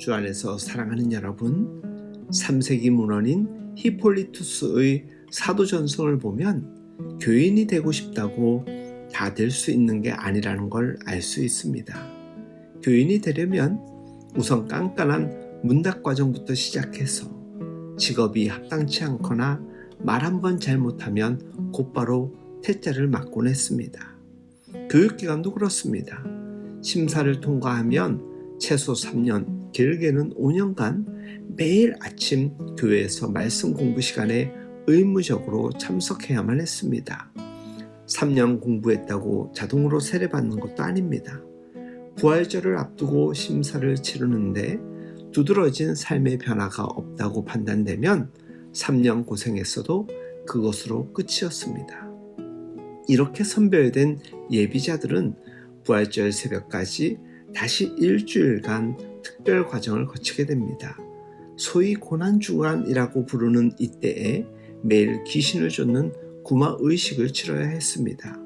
주 안에서 사랑하는 여러분, 3세기 문헌인 히폴리투스의 사도전서를 보면 교인이 되고 싶다고 다 될 수 있는 게 아니라는 걸 알 수 있습니다. 교인이 되려면 우선 깐깐한 문답 과정부터 시작해서 직업이 합당치 않거나 말 한 번 잘못하면 곧바로 퇴짜를 맞곤 했습니다. 교육기관도 그렇습니다. 심사를 통과하면 최소 3년, 길게는 5년간 매일 아침 교회에서 말씀 공부 시간에 의무적으로 참석해야만 했습니다. 3년 공부했다고 자동으로 세례받는 것도 아닙니다. 부활절을 앞두고 심사를 치르는데 두드러진 삶의 변화가 없다고 판단되면 3년 고생했어도 그것으로 끝이었습니다. 이렇게 선별된 예비자들은 부활절 새벽까지 다시 일주일간 특별 과정을 거치게 됩니다. 소위 고난주간이라고 부르는 이때에 매일 귀신을 쫓는 구마의식을 치러야 했습니다.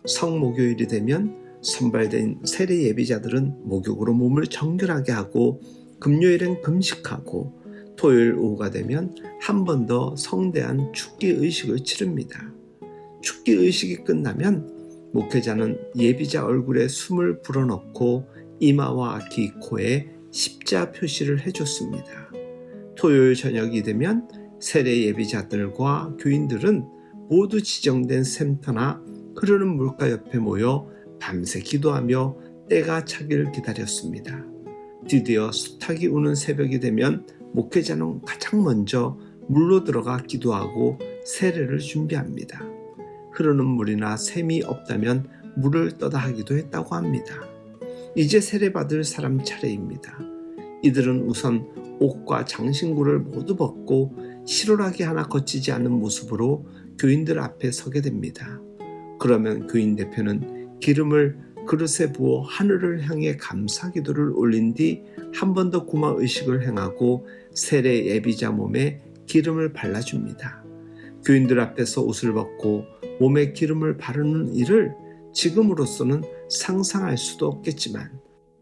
성목요일이 되면 선발된 세례 예비자들은 목욕으로 몸을 정결하게 하고 금요일엔 금식하고 토요일 오후가 되면 한 번 더 성대한 축기의식을 치릅니다. 축기의식이 끝나면 목회자는 예비자 얼굴에 숨을 불어넣고 이마와 귀, 코에 십자 표시를 해줬습니다. 토요일 저녁이 되면 세례 예비자들과 교인들은 모두 지정된 샘터나 흐르는 물가 옆에 모여 밤새 기도하며 때가 차기를 기다렸습니다. 드디어 수탉이 우는 새벽이 되면 목회자는 가장 먼저 물로 들어가 기도하고 세례를 준비합니다. 흐르는 물이나 샘이 없다면 물을 떠다 하기도 했다고 합니다. 이제 세례받을 사람 차례입니다. 이들은 우선 옷과 장신구를 모두 벗고 실오라기 하나 거치지 않은 모습으로 교인들 앞에 서게 됩니다. 그러면 교인 대표는 기름을 그릇에 부어 하늘을 향해 감사 기도를 올린 뒤 한 번 더 구마의식을 행하고 세례 예비자 몸에 기름을 발라줍니다. 교인들 앞에서 옷을 벗고 몸에 기름을 바르는 일을 지금으로서는 상상할 수도 없겠지만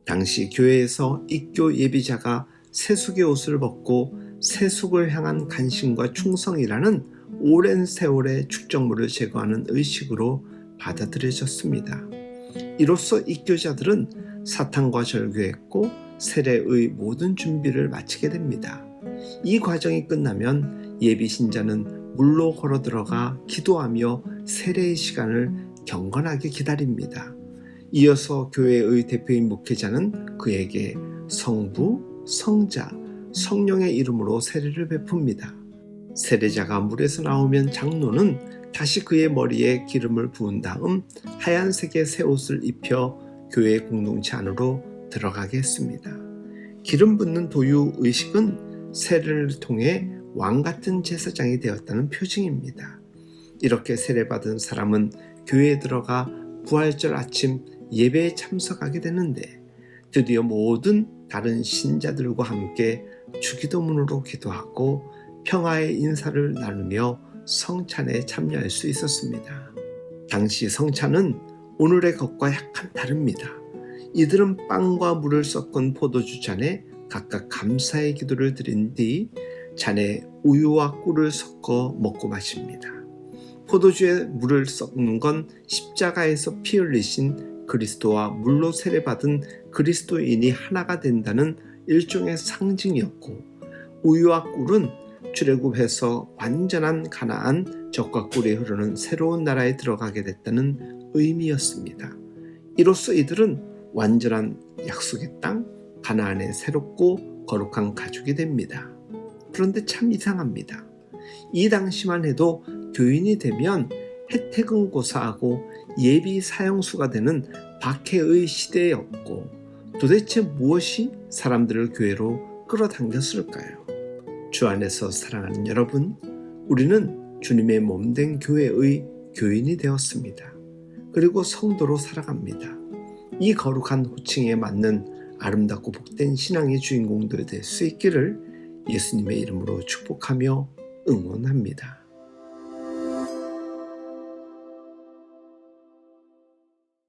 당시 교회에서 입교 예비자가 세속의 옷을 벗고 세속을 향한 간신과 충성이라는 오랜 세월의 축적물을 제거하는 의식으로 받아들여졌습니다. 이로써 입교자들은 사탄과 절교했고 세례의 모든 준비를 마치게 됩니다. 이 과정이 끝나면 예비 신자는 물로 걸어 들어가 기도하며 세례의 시간을 경건하게 기다립니다. 이어서 교회의 대표인 목회자는 그에게 성부, 성자, 성령의 이름으로 세례를 베풉니다. 세례자가 물에서 나오면 장로는 다시 그의 머리에 기름을 부은 다음 하얀색의 새 옷을 입혀 교회 공동체 안으로 들어가게 했습니다. 기름 붓는 도유 의식은 세례를 통해 왕 같은 제사장이 되었다는 표징입니다. 이렇게 세례받은 사람은 교회에 들어가 부활절 아침 예배에 참석하게 되는데 드디어 모든 다른 신자들과 함께 주기도문으로 기도하고 평화의 인사를 나누며 성찬에 참여할 수 있었습니다. 당시 성찬은 오늘의 것과 약간 다릅니다. 이들은 빵과 물을 섞은 포도주 잔에 각각 감사의 기도를 드린 뒤 잔에 우유와 꿀을 섞어 먹고 마십니다. 포도주에 물을 섞는 건 십자가에서 피 흘리신 그리스도와 물로 세례받은 그리스도인이 하나가 된다는 일종의 상징이었고 우유와 꿀은 출애굽해서 완전한 가나안 젖과 꿀이 흐르는 새로운 나라에 들어가게 됐다는 의미였습니다. 이로써 이들은 완전한 약속의 땅 가나안의 새롭고 거룩한 가족이 됩니다. 그런데 참 이상합니다. 이 당시만 해도 교인이 되면 혜택은 고사하고 예비 사형수가 되는 박해의 시대였고 도대체 무엇이 사람들을 교회로 끌어당겼을까요? 주 안에서 사랑하는 여러분, 우리는 주님의 몸된 교회의 교인이 되었습니다. 그리고 성도로 살아갑니다. 이 거룩한 호칭에 맞는 아름답고 복된 신앙의 주인공들 될 수 있기를 예수님의 이름으로 축복하며 응원합니다.